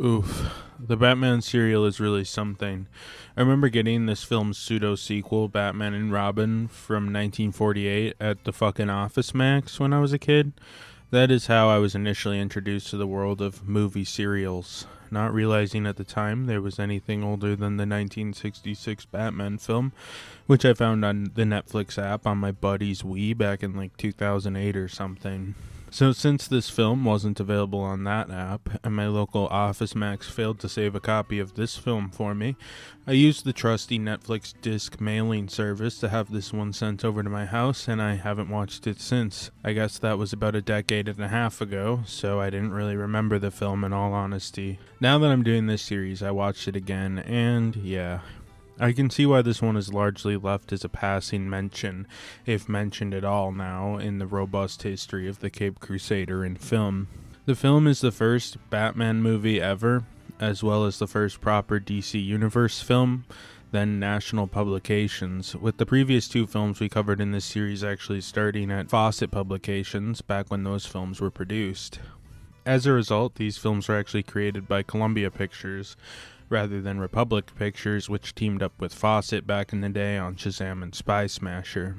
Oof. The Batman serial is really something. I remember getting this film's pseudo-sequel, Batman and Robin, from 1948 at the fucking Office Max when I was a kid. That is how I was initially introduced to the world of movie serials, not realizing at the time there was anything older than the 1966 Batman film, which I found on the Netflix app on my buddy's Wii back in like 2008 or something. So since this film wasn't available on that app, and my local Office Max failed to save a copy of this film for me, I used the trusty Netflix disc mailing service to have this one sent over to my house, and I haven't watched it since. I guess that was about a decade and a half ago, so I didn't really remember the film in all honesty. Now that I'm doing this series, I watched it again, and yeah, I can see why this one is largely left as a passing mention, if mentioned at all now, in the robust history of the Cape Crusader in film. The film is the first Batman movie ever, as well as the first proper DC Universe film, then National Publications, with the previous two films we covered in this series actually starting at Fawcett Publications back when those films were produced. As a result, these films were actually created by Columbia Pictures, rather than Republic Pictures, which teamed up with Fawcett back in the day on Shazam and Spy Smasher.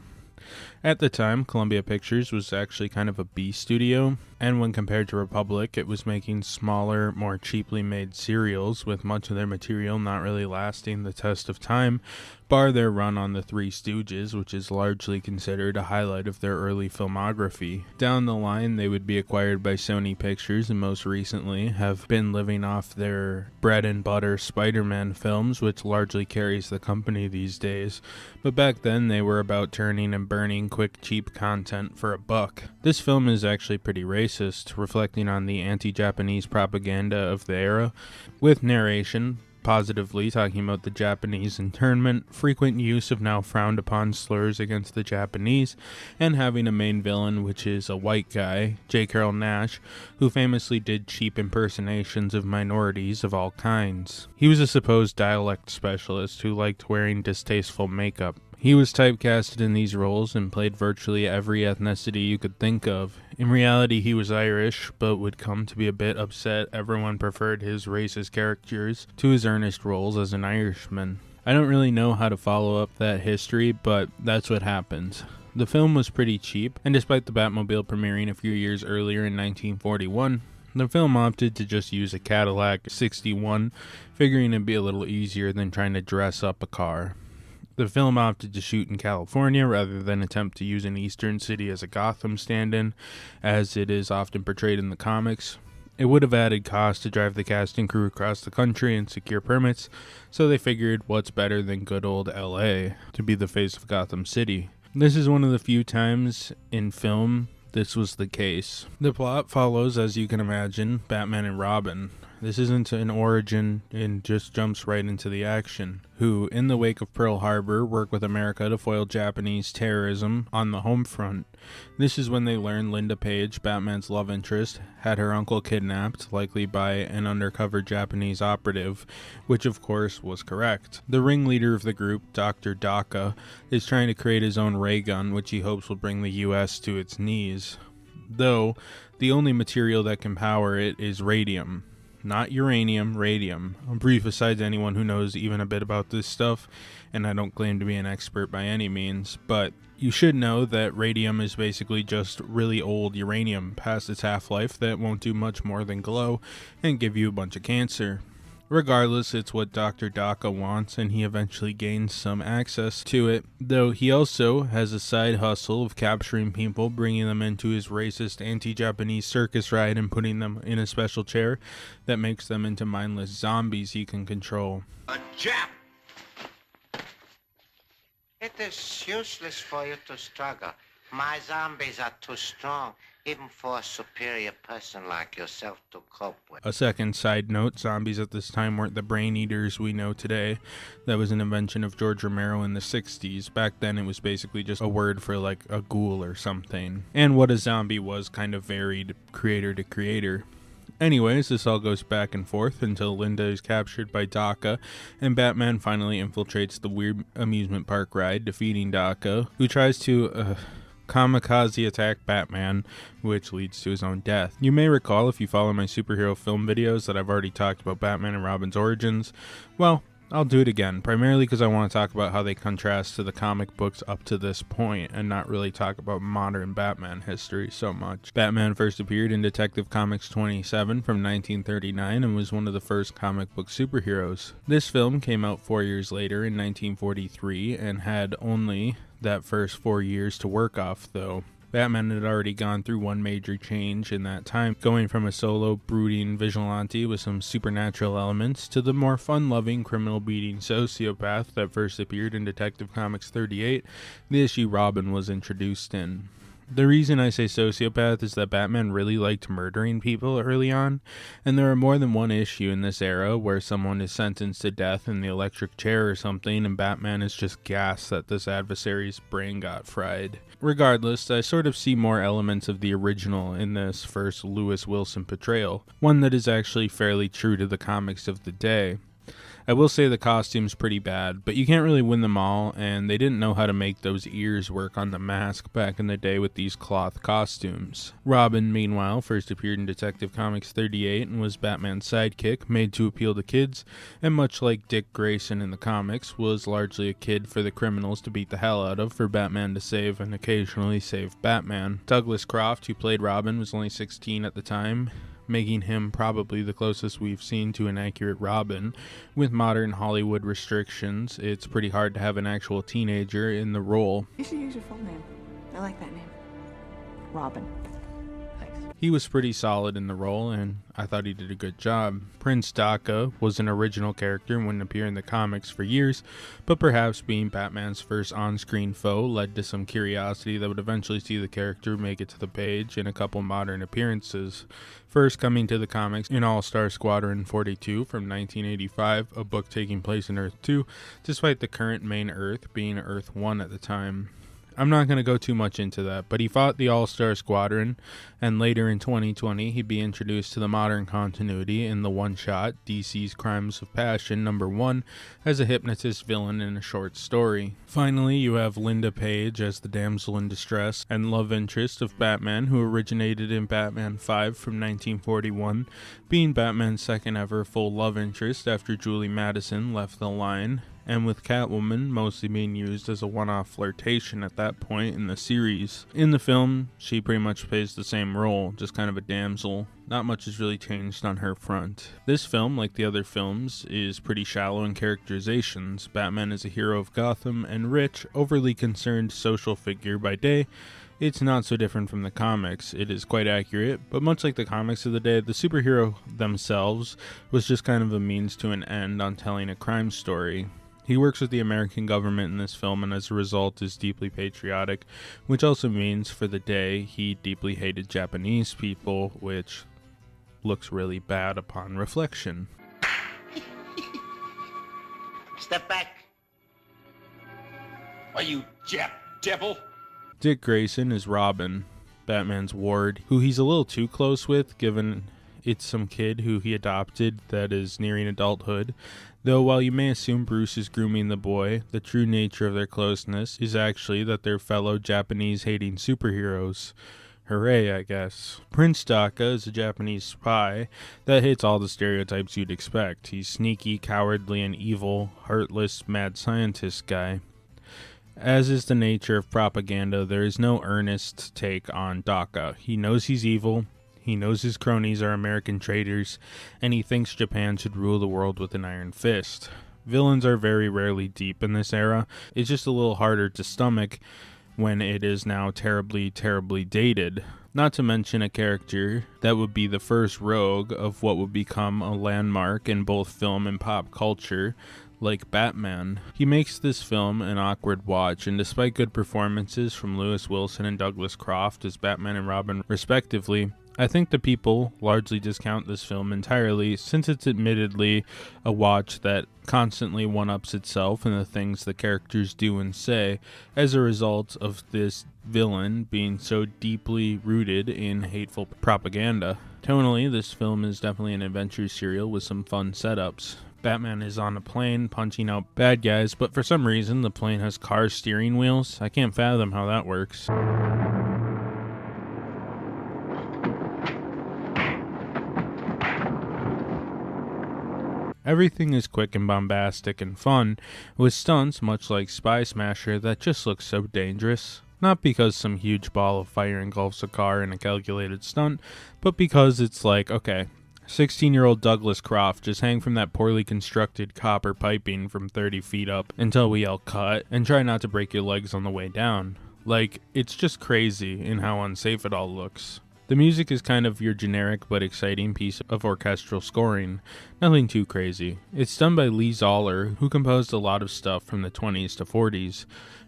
At the time, Columbia Pictures was actually kind of a B studio, and when compared to Republic, it was making smaller, more cheaply made serials, with much of their material not really lasting the test of time, bar their run on The Three Stooges, which is largely considered a highlight of their early filmography. Down the line, they would be acquired by Sony Pictures, and most recently have been living off their bread and butter Spider-Man films, which largely carries the company these days. But back then, they were about turning and burning quick, cheap content for a buck. This film is actually pretty racist, reflecting on the anti-Japanese propaganda of the era, with narration positively talking about the Japanese internment, frequent use of now frowned upon slurs against the Japanese, and having a main villain which is a white guy, J. Carrol Naish, who famously did cheap impersonations of minorities of all kinds. He was a supposed dialect specialist who liked wearing distasteful makeup. He was typecasted in these roles and played virtually every ethnicity you could think of. In reality, he was Irish, but would come to be a bit upset everyone preferred his racist characters to his earnest roles as an Irishman. I don't really know how to follow up that history, but that's what happens. The film was pretty cheap, and despite the Batmobile premiering a few years earlier in 1941, the film opted to just use a Cadillac 61, figuring it'd be a little easier than trying to dress up a car. The film opted to shoot in California rather than attempt to use an eastern city as a Gotham stand-in, as it is often portrayed in the comics. It would have added cost to drive the cast and crew across the country and secure permits, so they figured what's better than good old LA to be the face of Gotham City. This is one of the few times in film this was the case. The plot follows, as you can imagine, Batman and Robin. This isn't an origin and just jumps right into the action, who, in the wake of Pearl Harbor, work with America to foil Japanese terrorism on the home front. This is when they learn Linda Page, Batman's love interest, had her uncle kidnapped, likely by an undercover Japanese operative, which of course was correct. The ringleader of the group, Dr. Daka, is trying to create his own ray gun, which he hopes will bring the US to its knees. Though, the only material that can power it is radium. Not uranium, radium. A brief aside to anyone who knows even a bit about this stuff, and I don't claim to be an expert by any means, but you should know that radium is basically just really old uranium past its half-life that won't do much more than glow and give you a bunch of cancer. Regardless, it's what Dr. Daka wants, and he eventually gains some access to it, though he also has a side hustle of capturing people, bringing them into his racist anti-Japanese circus ride and putting them in a special chair that makes them into mindless zombies he can control. A Jap! It is useless for you to struggle. My zombies are too strong, even for a superior person like yourself to cope with. A second side note, zombies at this time weren't the brain eaters we know today. That was an invention of George Romero in the 60s. Back then it was basically just a word for like a ghoul or something. And what a zombie was kind of varied creator to creator. Anyways, this all goes back and forth until Linda is captured by Daka, and Batman finally infiltrates the weird amusement park ride, defeating Daka, who tries to, kamikaze attack Batman, which leads to his own death. You may recall, if you follow my superhero film videos, that I've already talked about Batman and Robin's origins. Well, I'll do it again, primarily because I want to talk about how they contrast to the comic books up to this point, and not really talk about modern Batman history so much. Batman first appeared in Detective Comics 27 from 1939 and was one of the first comic book superheroes. This film came out 4 years later in 1943 and had only that first 4 years to work off, though. Batman had already gone through one major change in that time, going from a solo, brooding vigilante with some supernatural elements to the more fun-loving, criminal-beating sociopath that first appeared in Detective Comics 38, the issue Robin was introduced in. The reason I say sociopath is that Batman really liked murdering people early on, and there are more than one issue in this era where someone is sentenced to death in the electric chair or something, and Batman is just gassed that this adversary's brain got fried. Regardless, I sort of see more elements of the original in this first Lewis Wilson portrayal, one that is actually fairly true to the comics of the day. I will say the costume's pretty bad, but you can't really win them all, and they didn't know how to make those ears work on the mask back in the day with these cloth costumes. Robin, meanwhile, first appeared in Detective Comics 38 and was Batman's sidekick, made to appeal to kids, and much like Dick Grayson in the comics, was largely a kid for the criminals to beat the hell out of for Batman to save and occasionally save Batman. Douglas Croft, who played Robin, was only 16 at the time, making him probably the closest we've seen to an accurate Robin. With modern Hollywood restrictions, it's pretty hard to have an actual teenager in the role. You should use your full name. I like that name. Robin. Thanks. He was pretty solid in the role, and I thought he did a good job. Prince Daka was an original character and wouldn't appear in the comics for years, but perhaps being Batman's first on-screen foe led to some curiosity that would eventually see the character make it to the page in a couple modern appearances. First coming to the comics in All-Star Squadron 42 from 1985, a book taking place in Earth 2, despite the current main Earth being Earth 1 at the time. I'm not going to go too much into that, but he fought the All-Star Squadron, and later in 2020 he'd be introduced to the modern continuity in the one-shot DC's Crimes of Passion #1 as a hypnotist villain in a short story. Finally, you have Linda Page as the damsel in distress and love interest of Batman, who originated in Batman 5 from 1941, being Batman's second ever full love interest after Julie Madison left the line, and with Catwoman mostly being used as a one-off flirtation at that point in the series. In the film, she pretty much plays the same role, just kind of a damsel. Not much has really changed on her front. This film, like the other films, is pretty shallow in characterizations. Batman is a hero of Gotham and rich, overly concerned social figure by day. It's not so different from the comics. It is quite accurate, but much like the comics of the day, the superhero themselves was just kind of a means to an end on telling a crime story. He works with the American government in this film, and as a result is deeply patriotic, which also means for the day he deeply hated Japanese people, which looks really bad upon reflection. Step back. Are you Jap devil? Dick Grayson is Robin, Batman's ward, who he's a little too close with, given it's some kid who he adopted that is nearing adulthood. Though while you may assume Bruce is grooming the boy, the true nature of their closeness is actually that they're fellow Japanese-hating superheroes. Hooray, I guess. Prince Daka is a Japanese spy that hits all the stereotypes you'd expect. He's sneaky, cowardly, and evil, heartless, mad scientist guy. As is the nature of propaganda, there is no earnest take on Daka. He knows he's evil, he knows his cronies are American traitors, and he thinks Japan should rule the world with an iron fist. Villains are very rarely deep in this era. It's just a little harder to stomach when it is now terribly, terribly dated. Not to mention a character that would be the first rogue of what would become a landmark in both film and pop culture, like Batman. He makes this film an awkward watch, and despite good performances from Lewis Wilson and Douglas Croft as Batman and Robin respectively, I think the people largely discount this film entirely, since it's admittedly a watch that constantly one-ups itself in the things the characters do and say, as a result of this villain being so deeply rooted in hateful propaganda. Tonally, this film is definitely an adventure serial with some fun setups. Batman is on a plane punching out bad guys, but for some reason the plane has car steering wheels. I can't fathom how that works. Everything is quick and bombastic and fun, with stunts much like Spy Smasher that just look so dangerous. Not because some huge ball of fire engulfs a car in a calculated stunt, but because it's like, okay, 16-year-old Douglas Croft just hang from that poorly constructed copper piping from 30 feet up until we yell cut, and try not to break your legs on the way down. Like, it's just crazy in how unsafe it all looks. The music is kind of your generic but exciting piece of orchestral scoring, nothing too crazy. It's done by Lee Zoller, who composed a lot of stuff from the 20s to 40s.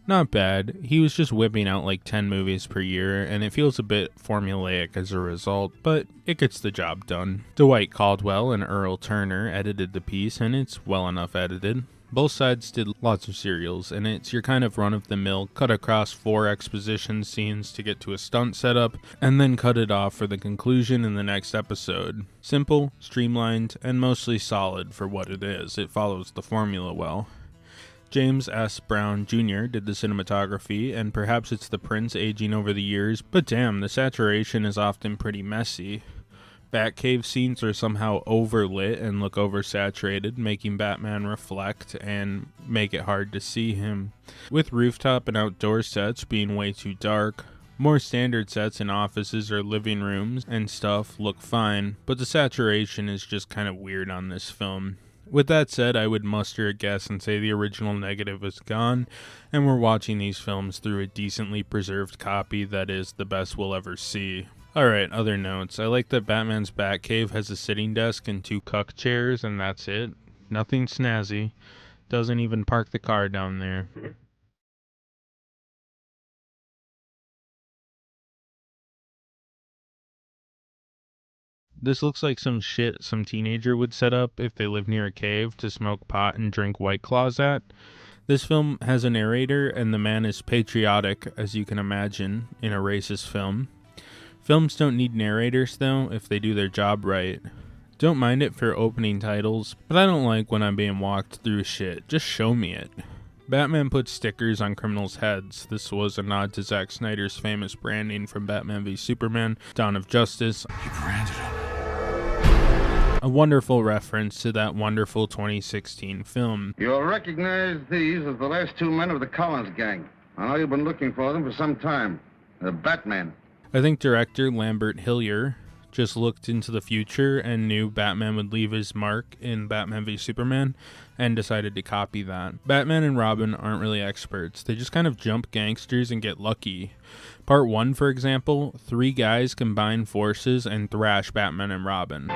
Not bad, he was just whipping out like 10 movies per year, and it feels a bit formulaic as a result, but it gets the job done. Dwight Caldwell and Earl Turner edited the piece, and it's well enough edited. Both sides did lots of serials, and it's your kind of run-of-the-mill, cut across 4 exposition scenes to get to a stunt setup, and then cut it off for the conclusion in the next episode. Simple, streamlined, and mostly solid for what it is. It follows the formula well. James S. Brown Jr. did the cinematography, and perhaps it's the prints aging over the years, but damn, the saturation is often pretty messy. Batcave scenes are somehow overlit and look oversaturated, making Batman reflect and make it hard to see him. With rooftop and outdoor sets being way too dark, more standard sets in offices or living rooms and stuff look fine, but the saturation is just kind of weird on this film. With that said, I would muster a guess and say the original negative is gone, and we're watching these films through a decently preserved copy that is the best we'll ever see. Alright, other notes. I like that Batman's Batcave has a sitting desk and 2 cuck chairs, and that's it. Nothing snazzy. Doesn't even park the car down there. This looks like some shit some teenager would set up if they lived near a cave to smoke pot and drink White Claws at. This film has a narrator, and the man is patriotic, as you can imagine, in a racist film. Films don't need narrators, though, if they do their job right. Don't mind it for opening titles, but I don't like when I'm being walked through shit. Just show me it. Batman puts stickers on criminals' heads. This was a nod to Zack Snyder's famous branding from Batman v Superman, Dawn of Justice. He branded him. A wonderful reference to that wonderful 2016 film. You'll recognize these as the last 2 men of the Collins gang. I know you've been looking for them for some time. The Batman. I think director Lambert Hillier just looked into the future and knew Batman would leave his mark in Batman v Superman and decided to copy that. Batman and Robin aren't really experts. They just kind of jump gangsters and get lucky. Part 1, for example, 3 guys combine forces and thrash Batman and Robin.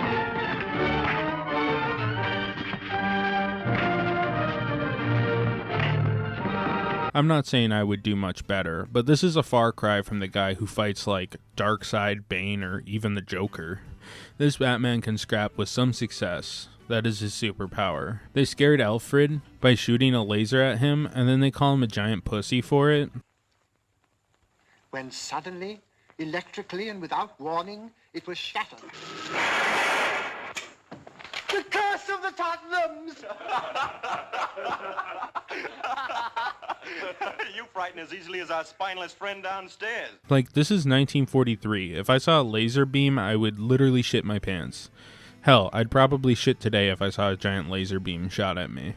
I'm not saying I would do much better, but this is a far cry from the guy who fights like Darkseid, Bane, or even the Joker. This Batman can scrap with some success. That is his superpower. They scared Alfred by shooting a laser at him, and then they call him a giant pussy for it. When suddenly, electrically and without warning, it was shattered. The curse of the Tottenhams! You frighten as easily as our spineless friend downstairs. Like, this is 1943. If I saw a laser beam, I would literally shit my pants. Hell, I'd probably shit today if I saw a giant laser beam shot at me.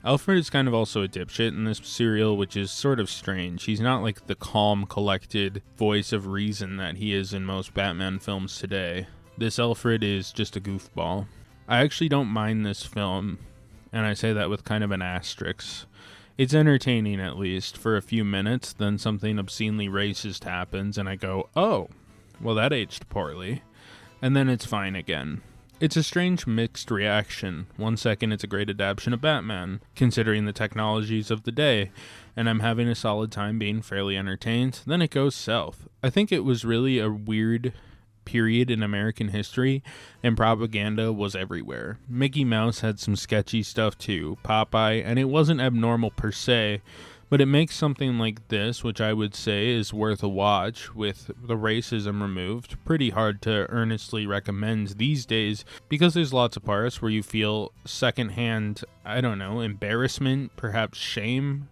Alfred is kind of also a dipshit in this serial, which is sort of strange. He's not like the calm, collected voice of reason that he is in most Batman films today. This Alfred is just a goofball. I actually don't mind this film, and I say that with kind of an asterisk. It's entertaining, at least, for a few minutes, then something obscenely racist happens, and I go, oh, well that aged poorly. And then it's fine again. It's a strange mixed reaction. 1 second it's a great adaptation of Batman, considering the technologies of the day, and I'm having a solid time being fairly entertained. Then it goes south. I think it was really a weird period in American history, and propaganda was everywhere. Mickey Mouse had some sketchy stuff too, Popeye, and it wasn't abnormal per se, But it makes something like this, which I would say is worth a watch with the racism removed, pretty hard to earnestly recommend these days, because there's lots of parts where you feel secondhand, I don't know, embarrassment, perhaps shame.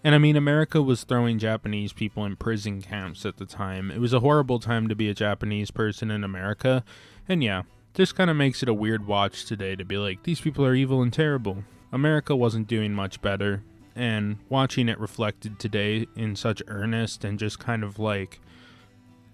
And I mean, America was throwing Japanese people in prison camps at the time. It was a horrible time to be a Japanese person in America. And yeah, just kind of makes it a weird watch today to be like, these people are evil and terrible. America wasn't doing much better. And watching it reflected today in such earnest and just kind of like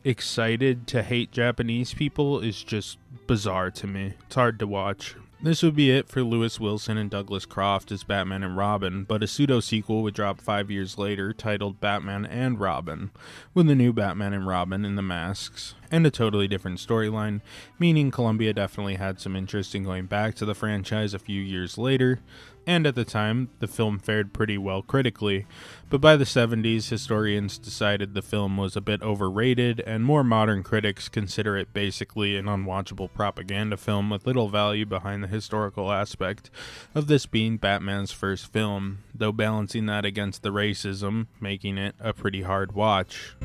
excited to hate Japanese people is just bizarre to me. It's hard to watch. This would be it for Lewis Wilson and Douglas Croft as Batman and Robin, but a pseudo-sequel would drop 5 years later titled Batman and Robin, with the new Batman and Robin in the masks, and a totally different storyline, meaning Columbia definitely had some interest in going back to the franchise a few years later, and at the time, the film fared pretty well critically, but by the 70s, historians decided the film was a bit overrated, and more modern critics consider it basically an unwatchable propaganda film with little value behind the historical aspect of this being Batman's first film, though balancing that against the racism, making it a pretty hard watch.